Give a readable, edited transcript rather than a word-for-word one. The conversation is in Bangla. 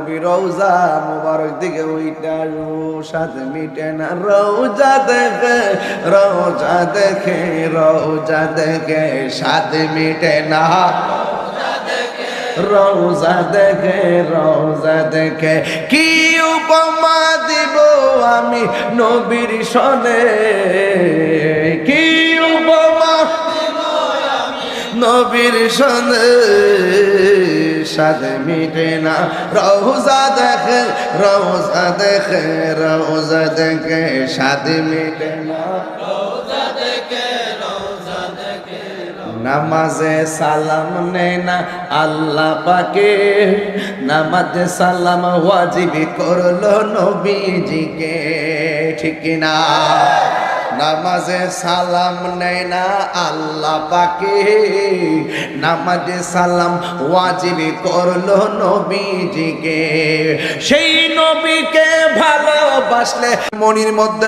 রওজা মুবারক দিকে ওইটা সাথ মিটে না রওজা দেখে রওজা দেখে রওজা দেখে সাথ মিটে না রওজা দেখে রওজা দেখে কি উপমা দিব আমি নবীর সনে কি উপমা নবীর সনে সাথে মিটে না রওজা দেখে রওজা দেখে রওজা দেখে সাথে মিটে না রওজা দেখে রওজা দেখে নামাজে সালাম নেয় না আল্লাহ পাকে নামাজে সালাম ওয়াজিব করলো নবীজিকে ঠিক না নামাজে সালাম নেয় না আল্লাহ পাকে নামাজে সালাম ওয়াজিব করলো নবীজিকে সেই নবীকে ভালোবাসলে মনের মধ্যে